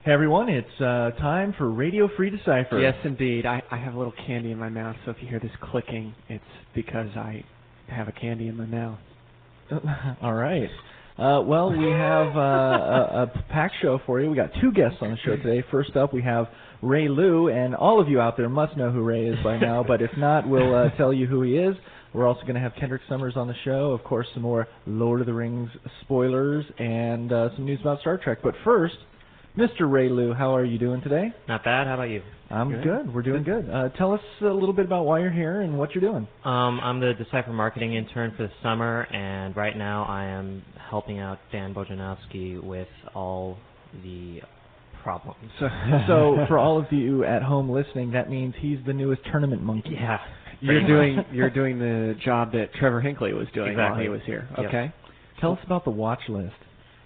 Hey everyone, it's time for Radio Free Decipher. Yes, indeed. I have a little candy in my mouth, so if you hear this clicking, it's because I have a candy in my mouth. All right. Well, we have a packed show for you. We got two guests on the show today. First up, we have Ray Liu, and all of you out there must know who Ray is by now, but if not, we'll tell you who he is. We're also going to have Kendrick Summers on the show. Of course, some more Lord of the Rings spoilers and some news about Star Trek. But first, Mr. Ray Liu, how are you doing today? Not bad. How about you? I'm good. We're doing good. Tell us a little bit about why you're here and what you're doing. I'm the Decipher marketing intern for the summer, and right now I am helping out Dan Bojanowski with all the problems. So for all of you at home listening, that means he's the newest tournament monkey. Yeah. You're doing the job that Trevor Hinckley was doing while he was here. Yep. Okay. Tell us about the watch list.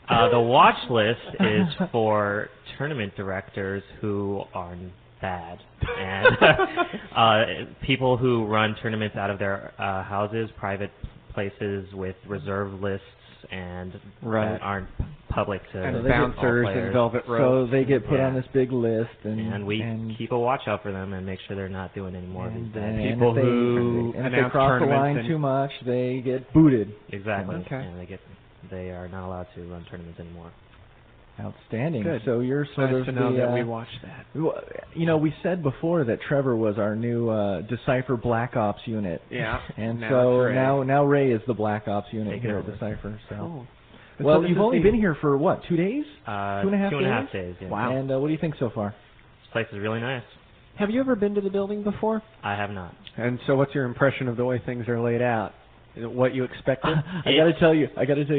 The watch list is for tournament directors who are bad and people who run tournaments out of their houses, private places with reserve lists, and that aren't public to and bouncers and velvet ropes. So they get put on this big list, and we keep a watch out for them and make sure they're not doing any more of these bad people who if they cross the line too much, they get booted. Exactly. Okay. And they are not allowed to run tournaments anymore. Outstanding. Good. So you're sort nice of to know that we watched that. You know, we said before that Trevor was our new Decipher Black Ops unit. Yeah. And now Ray is the Black Ops unit here at Decipher. So. Cool. Well, so you've only been here for what, 2 days? 2.5 days. Yeah. Wow. And what do you think so far? This place is really nice. Have you ever been to the building before? I have not. And so, what's your impression of the way things are laid out? Is it what you expected? I got to tell you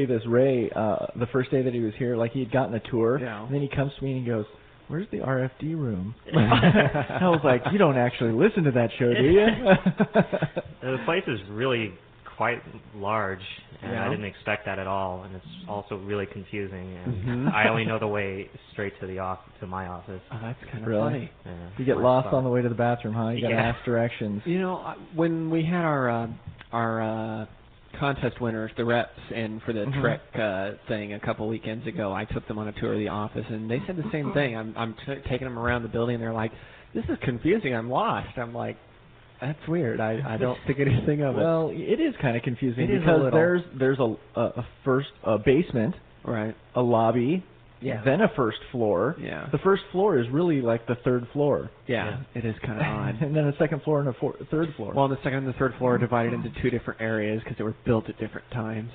this. Ray, the first day that he was here, like he had gotten a tour, and then he comes to me and he goes, "Where's the RFD room?" I was like, "You don't actually listen to that show, do you?" The place is really quite large, and I didn't expect that at all, and it's also really confusing, and I only know the way straight to my office. Oh, that's kind of really funny. Yeah, you get lost on the way to the bathroom, huh? You got to ask directions. You know, when we had our contest winners, the reps, and for the Trek thing a couple weekends ago, I took them on a tour of the office, and they said the same thing. I'm taking them around the building, and they're like, "This is confusing. I'm lost." I'm like, "That's weird. I don't think anything of it." Well, it is kind of confusing because there's a basement, right, a lobby, then a first floor. Yeah. The first floor is really like the third floor. Yeah. It is kind of odd. And then a second floor and a third floor. Well, the second and the third floor are divided into two different areas because they were built at different times.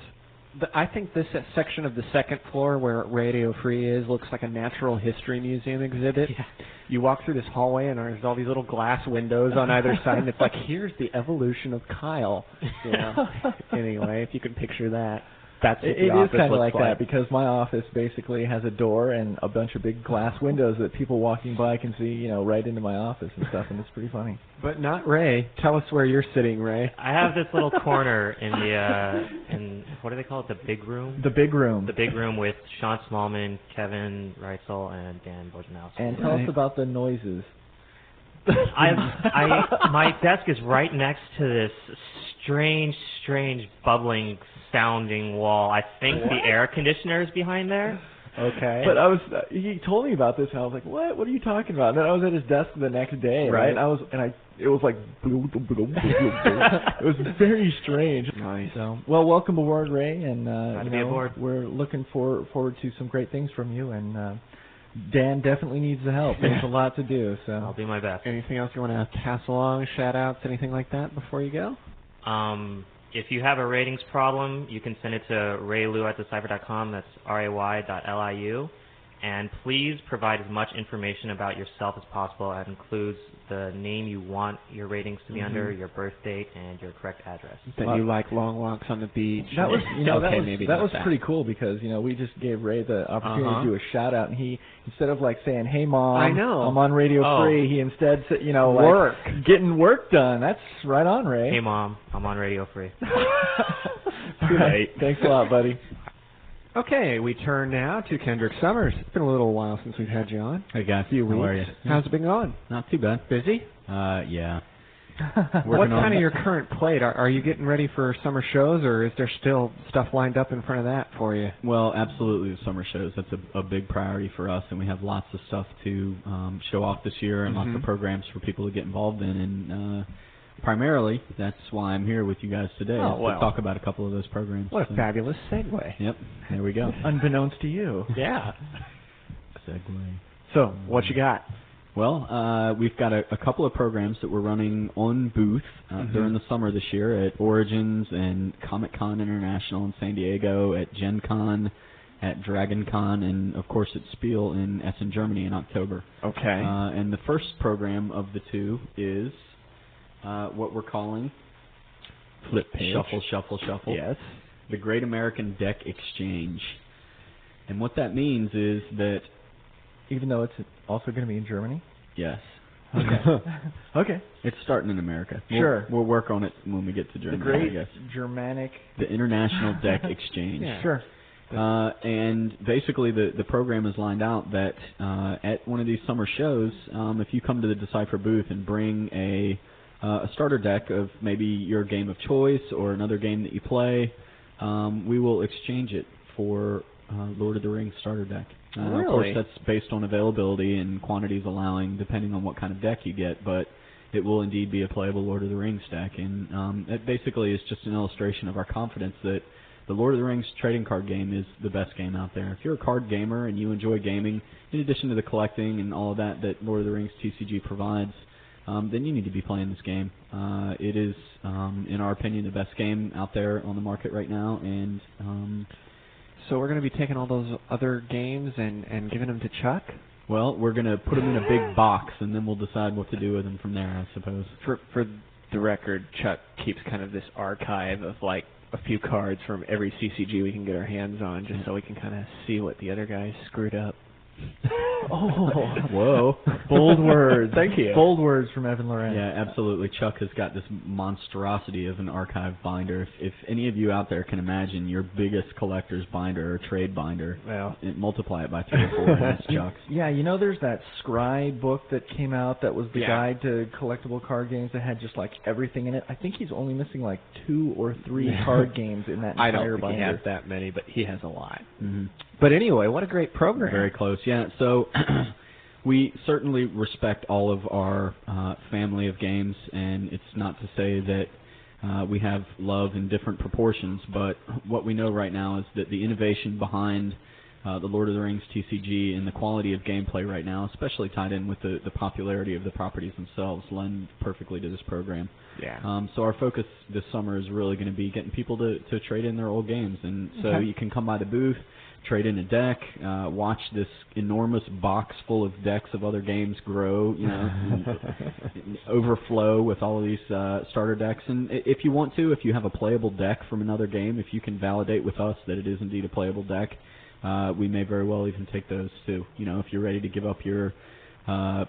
I think this section of the second floor where Radio Free is looks like a natural history museum exhibit. Yeah. You walk through this hallway and there's all these little glass windows on either side, and it's like, here's the evolution of Kyle. You know? Anyway, if you can picture that. That's what it is kind of like that because my office basically has a door and a bunch of big glass windows that people walking by can see, you know, right into my office and stuff, and it's pretty funny. But not Ray. Tell us where you're sitting, Ray. I have this little corner in the what do they call it? The big room. The big room. The big room with Sean Smallman, Kevin Reitzel, and Dan Bojanowski. And tell us about the noises. My desk is right next to this strange bubbling sounding wall. I think the air conditioner is behind there. Okay. But he told me about this and I was like, "What? What are you talking about?" And then I was at his desk the next day, right? And it was like it was very strange. Nice. So, well, welcome aboard, Ray, and Glad to be aboard. We're looking forward to some great things from you, and Dan definitely needs the help. There's a lot to do, so I'll do my best. Anything else you want to pass along, shout outs, anything like that before you go? If you have a ratings problem, you can send it to rayliu@decipher.com. That's ray.liu. And please provide as much information about yourself as possible. That includes the name you want your ratings to be under, your birth date, and your correct address. That you like long walks on the beach. That was, that was that. pretty cool because, you know, we just gave Ray the opportunity to do a shout out, and he, instead of like saying, "Hey Mom, I know. I'm on Radio Free," he instead said, you know, getting work done. That's right on, Ray. Hey Mom, I'm on Radio Free. Right. Thanks a lot, buddy. Okay, we turn now to Kendrick Summers. It's been a little while since we've had you on. Hey guys, a few weeks. How are you? How's it been going? Not too bad. Busy? Yeah. What's kind of your current plate? Are you getting ready for summer shows, or is there still stuff lined up in front of that for you? Well, absolutely, the summer shows. That's a big priority for us, and we have lots of stuff to show off this year and lots of programs for people to get involved in. And primarily, that's why I'm here with you guys today, to talk about a couple of those programs. What a fabulous segue. Yep, there we go. Unbeknownst to you. Yeah. Segue. So, what you got? Well, we've got a couple of programs that we're running on booth during the summer this year at Origins and Comic Con International in San Diego, at Gen Con, at Dragon Con, and of course at Spiel in Essen, Germany in October. Okay. And the first program of the two is what we're calling Flip Page. Shuffle, Shuffle, Shuffle. Yes. The Great American Deck Exchange. And what that means is that... Even though it's also going to be in Germany? Yes. Okay. Okay. It's starting in America. Sure. We'll work on it when we get to Germany, The Great I guess. Germanic... The International Deck Exchange. Yeah. Sure. And basically the program is lined out that at one of these summer shows, if you come to the Decipher booth and bring a starter deck of maybe your game of choice or another game that you play, we will exchange it for Lord of the Rings starter deck. Really? Of course, that's based on availability and quantities allowing, depending on what kind of deck you get, but it will indeed be a playable Lord of the Rings deck. And it basically is just an illustration of our confidence that the Lord of the Rings trading card game is the best game out there. If you're a card gamer and you enjoy gaming, in addition to the collecting and all of that Lord of the Rings TCG provides, then you need to be playing this game. It is, in our opinion, the best game out there on the market right now, and... So we're going to be taking all those other games and giving them to Chuck? Well, we're going to put them in a big box, and then we'll decide what to do with them from there, I suppose. For the record, Chuck keeps kind of this archive of, like, a few cards from every CCG we can get our hands on, just so we can kind of see what the other guys screwed up. Oh, whoa. Bold words. Thank you. Bold words from Evan Lorenz. Yeah, absolutely. Chuck has got this monstrosity of an archive binder. If any of you out there can imagine your biggest collector's binder or trade binder, well, multiply it by 3 or 4, and it's Chuck's. Yeah, you know there's that Scry book that came out that was the Yeah. guide to collectible card games that had just like everything in it. I think he's only missing like 2 or 3 card games in that entire I don't think binder. he has that many, but he has a lot. Mm-hmm. But anyway, what a great program. Very close, yeah. So we certainly respect all of our family of games, and it's not to say that we have love in different proportions, but what we know right now is that the innovation behind the Lord of the Rings TCG and the quality of gameplay right now, especially tied in with the popularity of the properties themselves, lend perfectly to this program. Yeah. So our focus this summer is really going to be getting people to trade in their old games, and so you can come by the booth, trade in a deck, watch this enormous box full of decks of other games grow, and overflow with all of these starter decks. And if you want to, if you have a playable deck from another game, if you can validate with us that it is indeed a playable deck, we may very well even take those too. If you're ready to give up your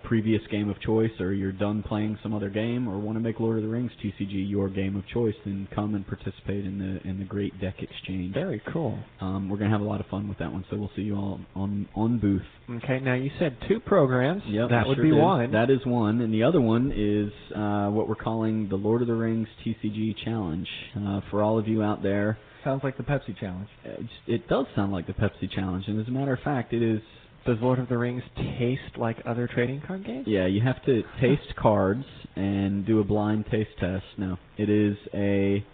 previous game of choice, or you're done playing some other game, or want to make Lord of the Rings TCG your game of choice, then come and participate in the Great Deck Exchange. Very cool. We're going to have a lot of fun with that one, so we'll see you all on booth. Okay, now you said 2 programs. Yep, that would sure be did. one. That is one, and the other one is what we're calling the Lord of the Rings TCG Challenge. For all of you out there, Sounds like the Pepsi challenge. it does sound like the Pepsi Challenge, and as a matter of fact, it is. Does Lord of the Rings taste like other trading card games? Yeah, you have to taste cards and do a blind taste test. No, it is a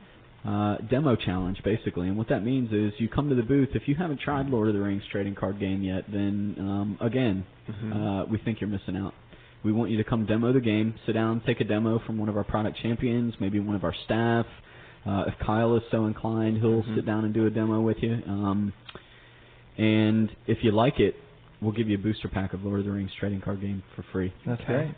demo challenge, basically. And what that means is you come to the booth. If you haven't tried Lord of the Rings trading card game yet, then, again, we think you're missing out. We want you to come demo the game, sit down, take a demo from one of our product champions, maybe one of our staff. If Kyle is so inclined, he'll sit down and do a demo with you. And if you like it, we'll give you a booster pack of Lord of the Rings trading card game for free. That's great.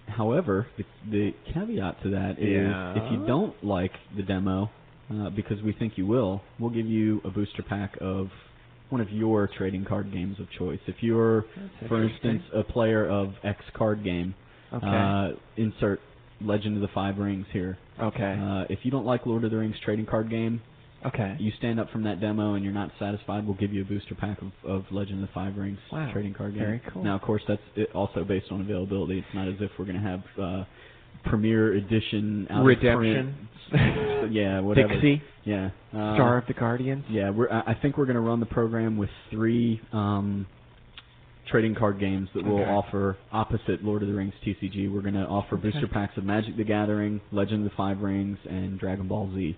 However, the caveat to that is if you don't like the demo, because we think you will, we'll give you a booster pack of one of your trading card games of choice. If you're, for instance, a player of X card game, insert Legend of the Five Rings here. Okay. If you don't like Lord of the Rings trading card game, you stand up from that demo and you're not satisfied, we'll give you a booster pack of Legend of the Five Rings trading card game. Very cool. Now, of course, that's also based on availability. It's not as if we're going to have Premier Edition out Redemption. of print. Yeah, whatever. Dixie. Yeah. Star of the Guardians. Yeah, I think we're going to run the program with 3 trading card games that we'll offer opposite Lord of the Rings TCG. We're going to offer booster packs of Magic the Gathering, Legend of the Five Rings, and Dragon Ball Z.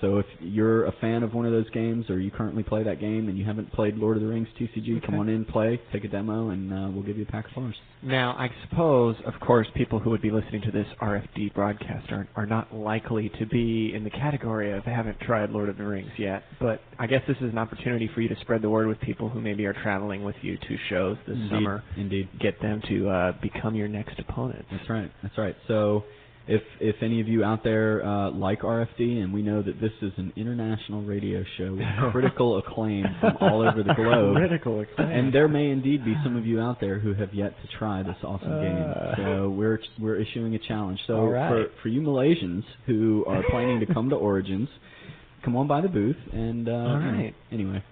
So if you're a fan of one of those games, or you currently play that game and you haven't played Lord of the Rings TCG, come on in, play, take a demo, and we'll give you a pack of ours. Now, I suppose, of course, people who would be listening to this RFD broadcast are not likely to be in the category of haven't tried Lord of the Rings yet, but I guess this is an opportunity for you to spread the word with people who maybe are traveling with you to shows this summer. Indeed. Get them to become your next opponent. That's right. So if any of you out there like RFD, and we know that this is an international radio show with critical acclaim from all over the globe, critical acclaim, and there may indeed be some of you out there who have yet to try this awesome game. So we're issuing a challenge. So for you Malaysians who are planning to come to Origins, come on by the booth, and anyway,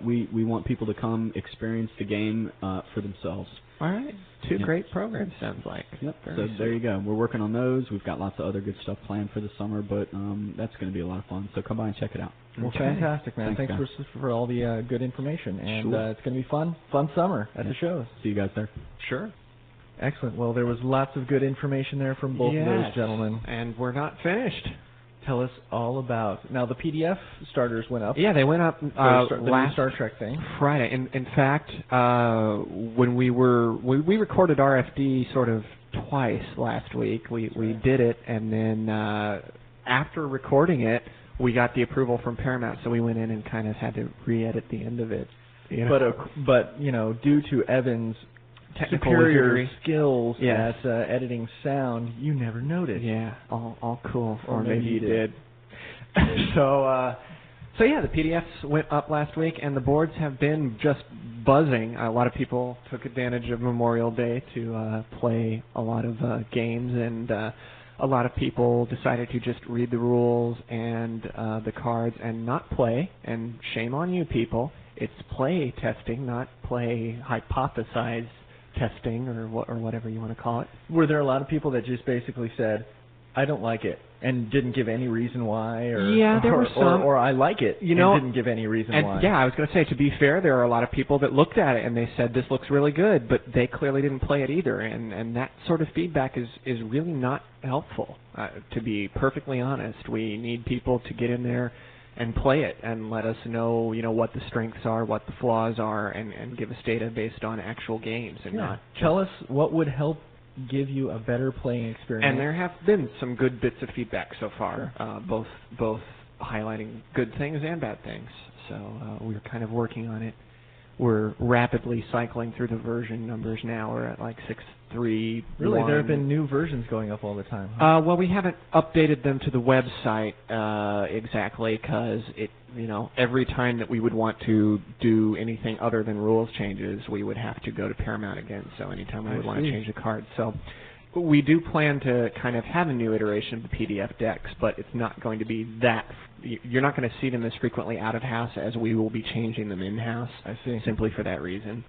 we want people to come experience the game for themselves. All right. Two great programs, sounds like. Yep. So there you go. We're working on those. We've got lots of other good stuff planned for the summer, but that's going to be a lot of fun. So come by and check it out. Well, fantastic, man. Thanks for all the good information. And it's going to be fun summer at the shows. See you guys there. Sure. Excellent. Well, there was lots of good information there from both of those gentlemen. And we're not finished. Tell us all about. Now, the PDF starters went up. Yeah, they went up last Star Trek thing. Friday. In fact, when we recorded RFD sort of twice last week. We did it, and then after recording it, we got the approval from Paramount, so we went in and kind of had to re-edit the end of it. You know? But due to Evan's technical superior skills at editing sound, you never noticed. Yeah, all cool. Or maybe you did. So yeah, the PDFs went up last week, and the boards have been just buzzing. A lot of people took advantage of Memorial Day to play a lot of games, and a lot of people decided to just read the rules and the cards and not play. And shame on you, people. It's play testing, not play hypothesize testing or whatever you want to call it. Were there a lot of people that just basically said, I don't like it, and didn't give any reason why? Yeah, there were some. Or I like it, and didn't give any reason why. Yeah, I was going to say, to be fair, there are a lot of people that looked at it and they said, this looks really good, but they clearly didn't play it either, and that sort of feedback is really not helpful, to be perfectly honest. We need people to get in there and play it and let us know, what the strengths are, what the flaws are, and give us data based on actual games and not. Tell us what would help give you a better playing experience. And there have been some good bits of feedback so far, both highlighting good things and bad things. So we're kind of working on it. We're rapidly cycling through the version numbers now. We're at like 6.3. Really? There have been new versions going up all the time. Huh? Well, we haven't updated them to the website exactly because every time that we would want to do anything other than rules changes, we would have to go to Paramount again. So anytime we would want to change the card. So we do plan to kind of have a new iteration of the PDF decks, but it's not going to be that. You're not going to see them as frequently out of house as we will be changing them in house. I see. Simply for that reason.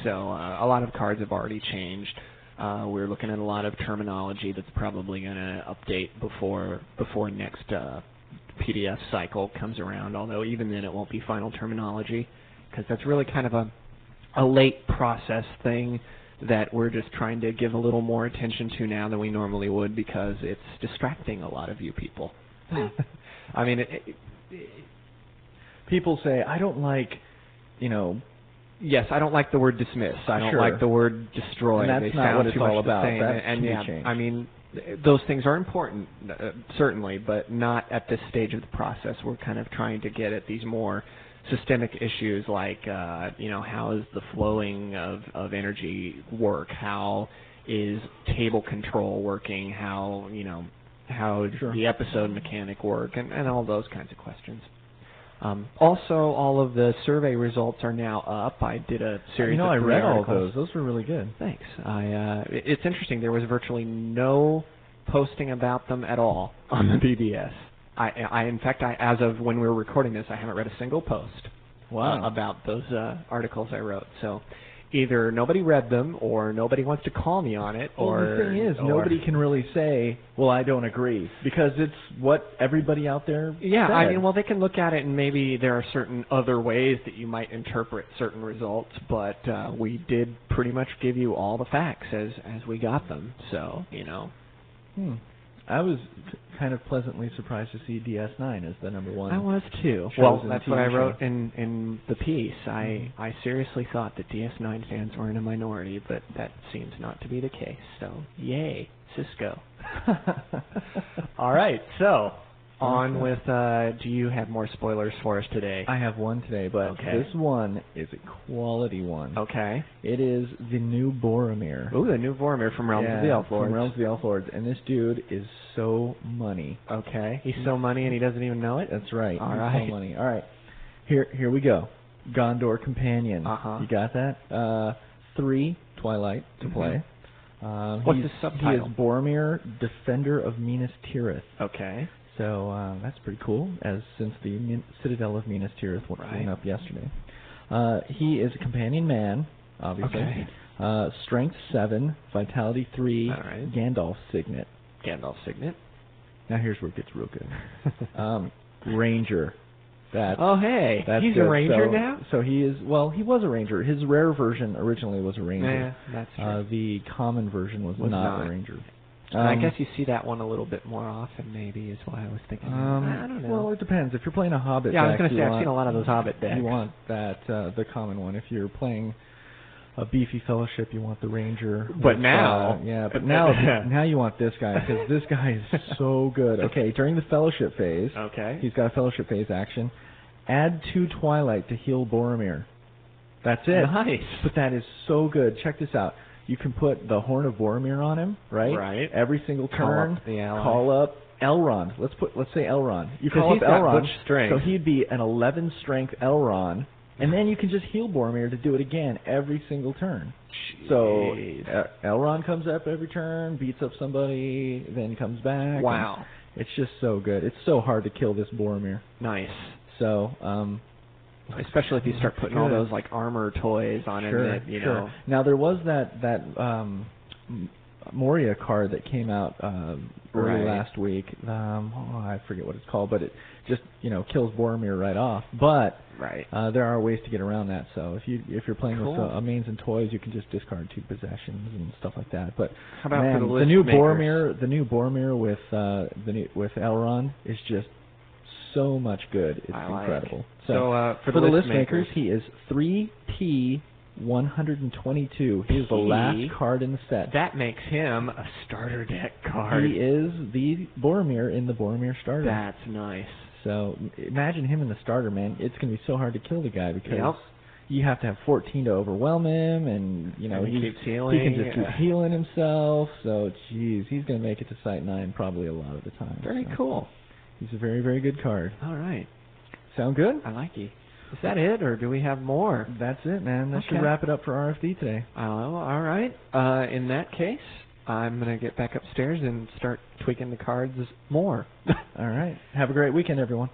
So a lot of cards have already changed. We're looking at a lot of terminology that's probably going to update before next PDF cycle comes around. Although even then, it won't be final terminology because that's really kind of a late process thing that we're just trying to give a little more attention to now than we normally would because it's distracting a lot of you people. I mean, people say, I don't like, Yes, I don't like the word dismiss. I don't like the word destroy. And that's they not sound what it's too all much about. The same. That and can be changed. I mean, those things are important, certainly, but not at this stage of the process. We're kind of trying to get at these more systemic issues like, how is the flowing of energy work? How is table control working? How the episode mechanic work? And all those kinds of questions. Also, all of the survey results are now up. I did a series of 3 I read articles. all of those. Those were really good. Thanks. It's interesting. There was virtually no posting about them at all on the BBS. In fact, as of when we were recording this, I haven't read a single post about those articles I wrote. So either nobody read them, or nobody wants to call me on it, Well, or the thing is, nobody can really say, well, I don't agree, because it's what everybody out there Yeah, said. I mean, well, they can look at it, and maybe there are certain other ways that you might interpret certain results, but we did pretty much give you all the facts as we got them, so, you know. I was kind of pleasantly surprised to see DS9 as the number one. I was too. Shows Well, in that's the what I TV wrote show. in the piece. I seriously thought that DS9 fans were in a minority, but that seems not to be the case. So, yay, Cisco. All right, so on with. Do you have more spoilers for us today? I have one today, but Okay. this one is a quality one. Okay. It is the new Boromir. Ooh, the new Boromir from Realms of the Elf Lords. From Realms of the Elf Lords, and this dude is so money. Okay, he's so money and he doesn't even know it. That's right. All He's right. so money. All right. Here we go. Gondor Companion. Uh-huh. You got that? 3 Twilight to play. What's the subtitle? He is Boromir, Defender of Minas Tirith. Okay. So that's pretty cool, since the Citadel of Minas Tirith went up yesterday. He is a companion man, obviously. Okay. Strength 7, Vitality 3, All right. Gandalf Signet. Gandalf Signet. Now here's where it gets real good. Ranger. That's Hey, That's he's good. a ranger So- now? So he is, he was a ranger. His rare version originally was a ranger. Yeah, that's true. The common version was not a ranger. And I guess you see that one a little bit more often, maybe, is why I was thinking. I don't know. Well, it depends. If you're playing a Hobbit Yeah, I was deck, going to say, you I've want- seen a lot of those Hobbit decks. You want that, the common one. If you're playing a beefy fellowship, you want the ranger. But with, now... now you want this guy, because this guy is so good. Okay, during the fellowship phase, Okay. he's got a fellowship phase action. Add 2 Twilight to heal Boromir. That's it. Nice. But that is so good. Check this out. You can put the Horn of Boromir on him, right? Right. Every single turn. Call up the ally. Call up Elrond. Let's say Elrond. You 'Cause call he's up got Elrond. butch strength. So he'd be an 11 strength Elrond, and then you can just heal Boromir to do it again every single turn. So Elrond comes up every turn, beats up somebody, then comes back. Wow. It's just so good. It's so hard to kill this Boromir. Nice. So, especially if you start putting all those like armor toys on him that, you know. Now there was that Moria card that came out early last week. I forget what it's called, but it just kills Boromir right off. But there are ways to get around that. So if you're playing with mains and toys, you can just discard 2 possessions and stuff like that. But how about for the new Boromir with Elrond is just so much good. It's incredible. So for the list makers, he is 3P 122. He is the last card in the set. That makes him a starter deck card. He is the Boromir in the Boromir starter. That's nice. So imagine him in the starter, man. It's going to be so hard to kill the guy because you have to have 14 to overwhelm him, and he keeps healing. He can just keep healing himself. So, he's going to make it to Site 9 probably a lot of the time. Very cool. He's a very, very good card. All right. Sound good? I like you. Is that it, or do we have more? That's it, man. That should wrap it up for RFD today. All right. In that case, I'm going to get back upstairs and start tweaking the cards more. All right. Have a great weekend, everyone.